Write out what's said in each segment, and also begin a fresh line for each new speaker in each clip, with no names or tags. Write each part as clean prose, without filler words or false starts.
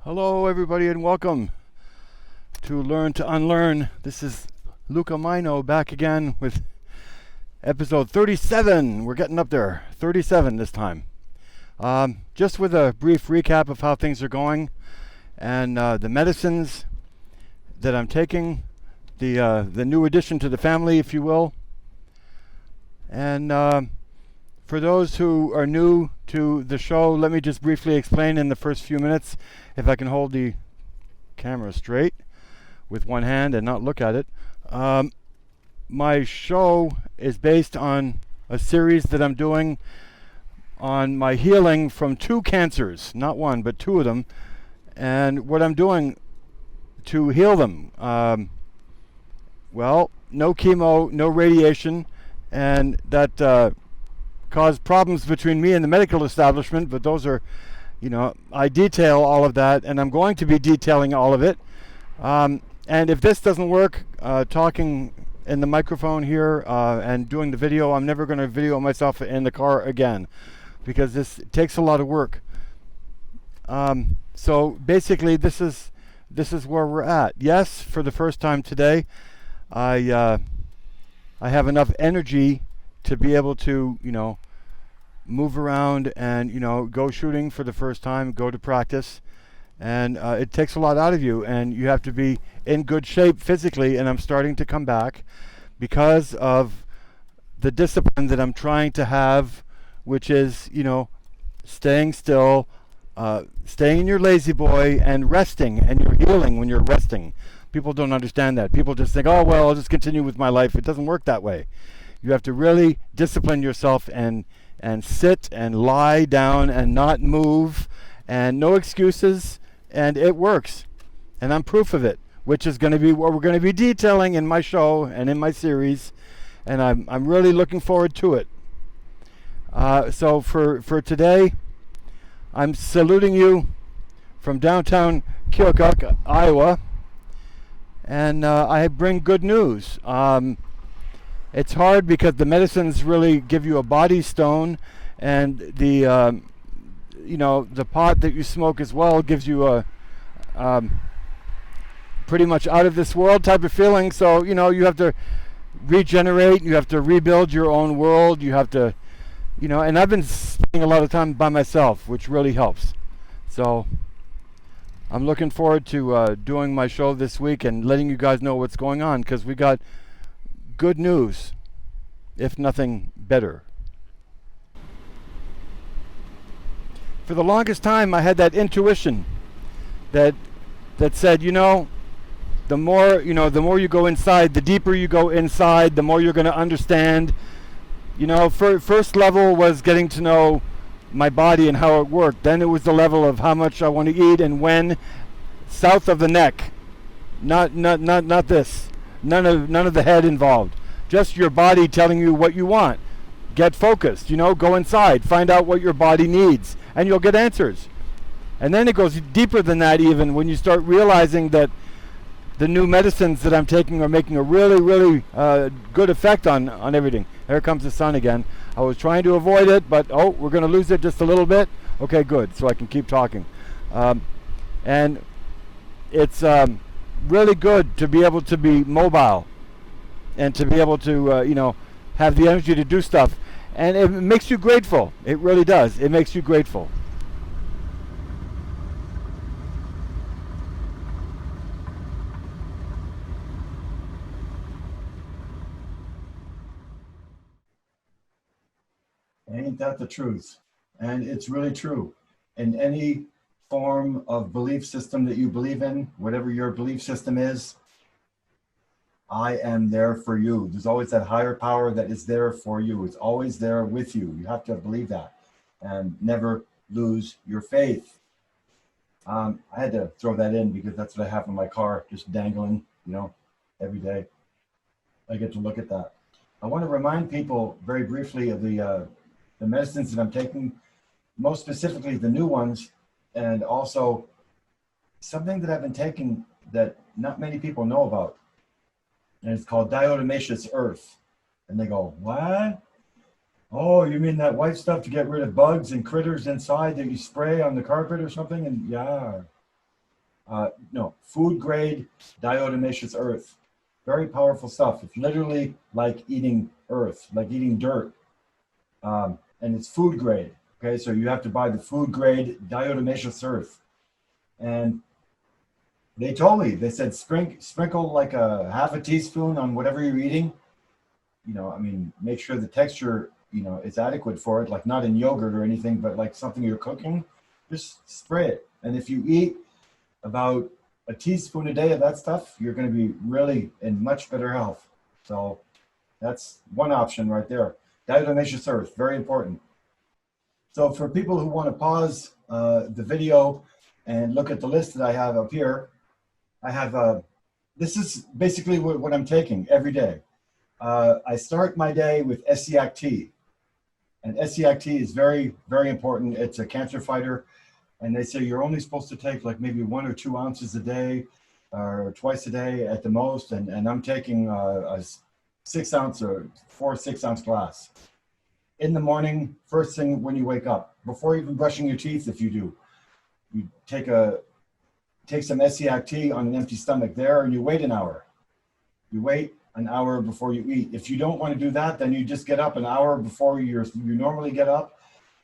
Hello everybody and welcome to Learn to Unlearn. This is Luca Majno back again with episode 37. We're getting up there, 37 this time. Just with a brief recap of how things are going and the medicines that I'm taking, the new addition to the family, if you will. And for those who are new to the show, let me just briefly explain in the first few minutes, if I can hold the camera straight with one hand and not look at it. My show is based on a series that I'm doing on my healing from two cancers, not one, but two of them, and what I'm doing to heal them. Well, no chemo, no radiation, and that caused problems between me and the medical establishment, but those are, I detail all of that, and I'm going to be detailing all of it. And if this doesn't work, talking in the microphone here and doing the video, I'm never going to video myself in the car again, because this takes a lot of work. So basically, this is where we're at. Yes, for the first time today, I have enough energy to be able to, move around and, go shooting for the first time, go to practice. And it takes a lot out of you, and you have to be in good shape physically, and I'm starting to come back because of the discipline that I'm trying to have, which is, staying still, staying in your lazy boy and resting, and you're healing when you're resting. People don't understand that. People just think, oh, well, I'll just continue with my life. It doesn't work that way. You have to really discipline yourself and sit and lie down and not move and no excuses, and it works. And I'm proof of it, which is going to be what we're going to be detailing in my show and in my series, and I'm really looking forward to it. So for today, I'm saluting you from downtown Keokuk, Iowa, and I bring good news. It's hard because the medicines really give you a body stone, and the the pot that you smoke as well gives you a pretty much out of this world type of feeling. So you have to regenerate, you have to rebuild your own world, you have to, and I've been spending a lot of time by myself, which really helps. So I'm looking forward to doing my show this week and letting you guys know what's going on, because we got good news, if nothing better. For the longest time, I had that intuition that said, the more you go inside, the deeper you go inside, the more you're going to understand. First level was getting to know my body and how it worked. Then it was the level of how much I want to eat and when, south of the neck. Not this. None of the head involved. Just your body telling you what you want. Get focused, go inside, find out what your body needs, and you'll get answers. And then it goes deeper than that, even when you start realizing that the new medicines that I'm taking are making a really, really good effect on everything. Here comes the sun again. I was trying to avoid it, but we're going to lose it just a little bit. Okay, good, so I can keep talking. And it's really good to be able to be mobile and to be able to, have the energy to do stuff. And it makes you grateful. It really does. It makes you grateful.
Ain't that the truth? And it's really true. In any form of belief system that you believe in, whatever your belief system is, I am there for you. There's always that higher power that is there for you. It's always there with you. You have to believe that and never lose your faith. I had to throw that in because that's what I have in my car, just dangling, every day. I get to look at that. I want to remind people very briefly of the medicines that I'm taking, most specifically the new ones, and also something that I've been taking that not many people know about. And it's called Diatomaceous earth. And they go, what? Oh, you mean that white stuff to get rid of bugs and critters inside that you spray on the carpet or something? And yeah, No, food grade diatomaceous earth. Very powerful stuff. It's literally like eating earth, like eating dirt. And it's food grade. Okay, so you have to buy the food grade diatomaceous earth. And they told me, they said sprinkle like a half a teaspoon on whatever you're eating. You know, I mean, make sure the texture, you know, is adequate for it, like not in yogurt or anything, but like something you're cooking, just spray it. And if you eat about a teaspoon a day of that stuff, you're going to be really in much better health. So that's one option right there. Diatomaceous earth, very important. So for people who want to pause the video and look at the list that I have up here, I have, this is basically what I'm taking every day. I start my day with SCAC tea. And SCAC tea is very, very important. It's a cancer fighter. And they say you're only supposed to take like maybe 1 or 2 ounces a day or twice a day at the most. And I'm taking a 6 ounce or 4 6-ounce glass. In the morning, first thing when you wake up, before even brushing your teeth, if you do, you take some SCAC tea on an empty stomach there, and you wait an hour. You wait an hour before you eat. If you don't want to do that, then you just get up an hour before you normally get up,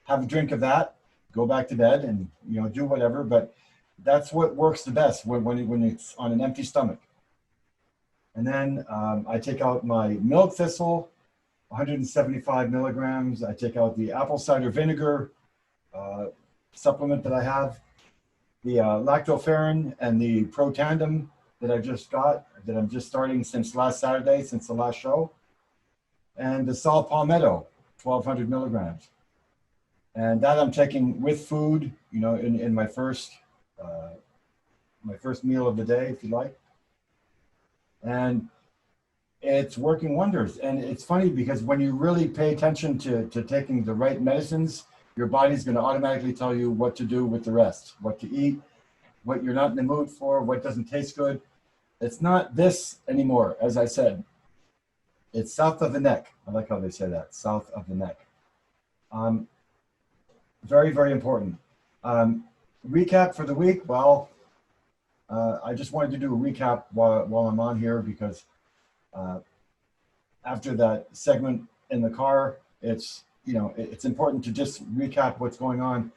have a drink of that, go back to bed, and you know, do whatever. But that's what works the best when it's on an empty stomach. And then I take out my milk thistle, 175 milligrams. I take out the apple cider vinegar supplement that I have, the lactoferrin and the protandem that I just got, that I'm just starting since last Saturday, since the last show, and the saw palmetto, 1,200 milligrams. And that I'm taking with food, you know, in my first meal of the day, if you like. And it's working wonders. And it's funny because when you really pay attention to taking the right medicines, your body's going to automatically tell you what to do with the rest, what to eat, what you're not in the mood for, what doesn't taste good. It's not this anymore, as I said. It's south of the neck. I like how they say that, south of the neck. Very, very important. Recap for the week. Well, I just wanted to do a recap while I'm on here because after that segment in the car, it's important to just recap what's going on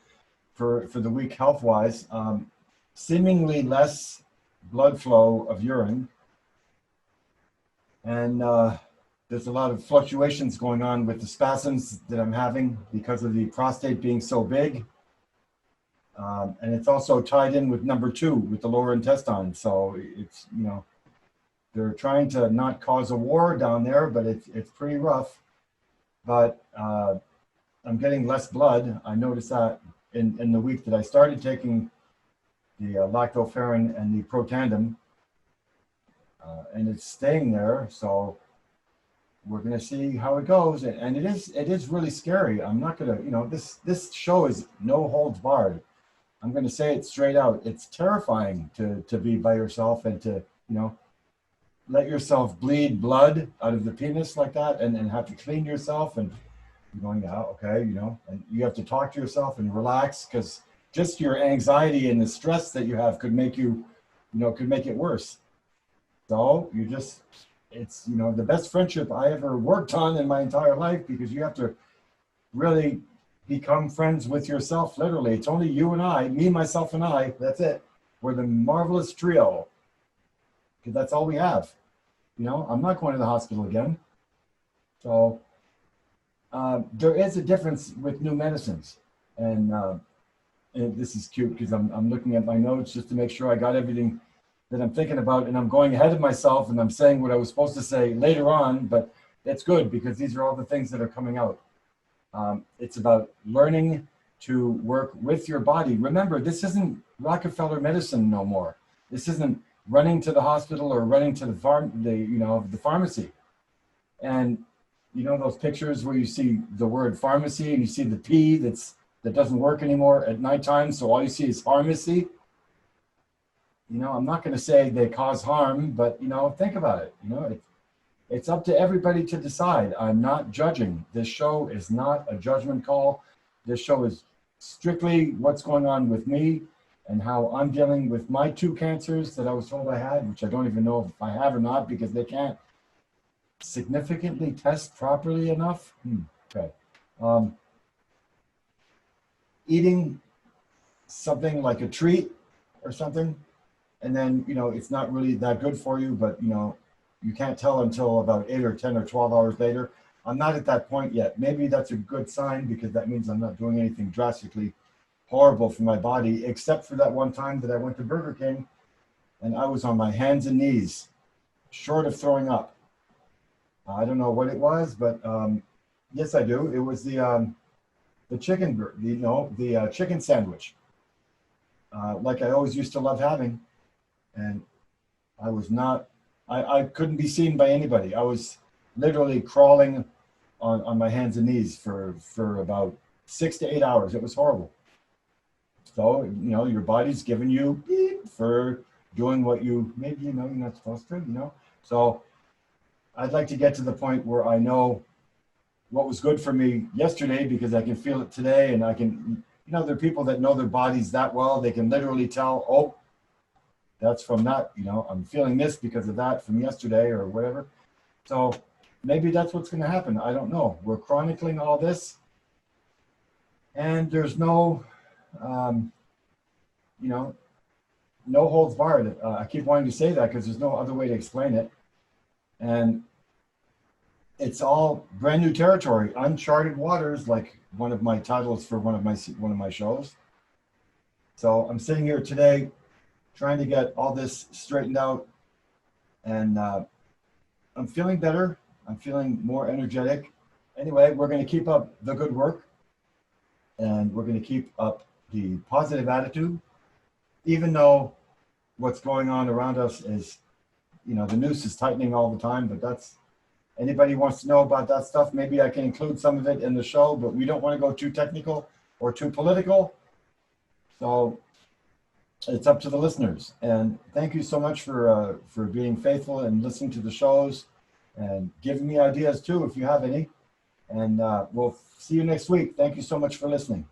for the week health-wise. Seemingly less blood flow of urine, and there's a lot of fluctuations going on with the spasms that I'm having because of the prostate being so big. And it's also tied in with number 2, with the lower intestine. So it's, you know, they're trying to not cause a war down there, but it's pretty rough. But I'm getting less blood. I noticed that in the week that I started taking the lactoferrin and the protandem, and it's staying there. So we're going to see how it goes. And it is really scary. I'm not going to, you know, this show is no holds barred. I'm going to say it straight out. It's terrifying to be by yourself and to, you know, let yourself bleed blood out of the penis like that and have to clean yourself, and you're going, yeah, okay, you know, and you have to talk to yourself and relax, because just your anxiety and the stress that you have could make you, you know, could make it worse. So you just, it's, you know, the best friendship I ever worked on in my entire life, because you have to really become friends with yourself, literally. It's only you and I, me, myself, and I. That's it. We're the marvelous trio, because that's all we have. You know, I'm not going to the hospital again. So there is a difference with new medicines. And this is cute because I'm looking at my notes just to make sure I got everything that I'm thinking about, and I'm going ahead of myself and I'm saying what I was supposed to say later on, but that's good because these are all the things that are coming out. It's about learning to work with your body. Remember, this isn't Rockefeller medicine no more. This isn't running to the hospital or running to the pharmacy. And you know those pictures where you see the word pharmacy and you see the P that doesn't work anymore at nighttime, so all you see is pharmacy. You know, I'm not going to say they cause harm, but you know, think about it. You know, it's up to everybody to decide. I'm not judging. This show is not a judgment call. This show is strictly what's going on with me and how I'm dealing with my 2 cancers that I was told I had, which I don't even know if I have or not because they can't significantly test properly enough. Okay. Eating something like a treat or something, and then, it's not really that good for you, but, you can't tell until about 8 or 10 or 12 hours later. I'm not at that point yet. Maybe that's a good sign because that means I'm not doing anything drastically horrible for my body, except for that one time that I went to Burger King and I was on my hands and knees, short of throwing up. I don't know what it was, but yes, I do. It was the chicken, the chicken sandwich, like I always used to love having, and I was not. I couldn't be seen by anybody. I was literally crawling on my hands and knees for about 6 to 8 hours. It was horrible. So, your body's giving you beep for doing what maybe you're not supposed to. So I'd like to get to the point where I know what was good for me yesterday because I can feel it today, and I can, there are people that know their bodies that well. They can literally tell, oh, that's from that, I'm feeling this because of that from yesterday or whatever. So maybe that's what's going to happen. I don't know. We're chronicling all this, and there's no, no holds barred. I keep wanting to say that because there's no other way to explain it. And it's all brand new territory, uncharted waters, like one of my titles for one of my shows. So I'm sitting here today trying to get all this straightened out, and I'm feeling better. I'm feeling more energetic. Anyway, we're going to keep up the good work, and we're going to keep up the positive attitude, even though what's going on around us is, the noose is tightening all the time, but that's, anybody wants to know about that stuff, maybe I can include some of it in the show, but we don't want to go too technical or too political. So it's up to the listeners. And thank you so much for being faithful and listening to the shows and giving me ideas too, if you have any. And we'll see you next week. Thank you so much for listening.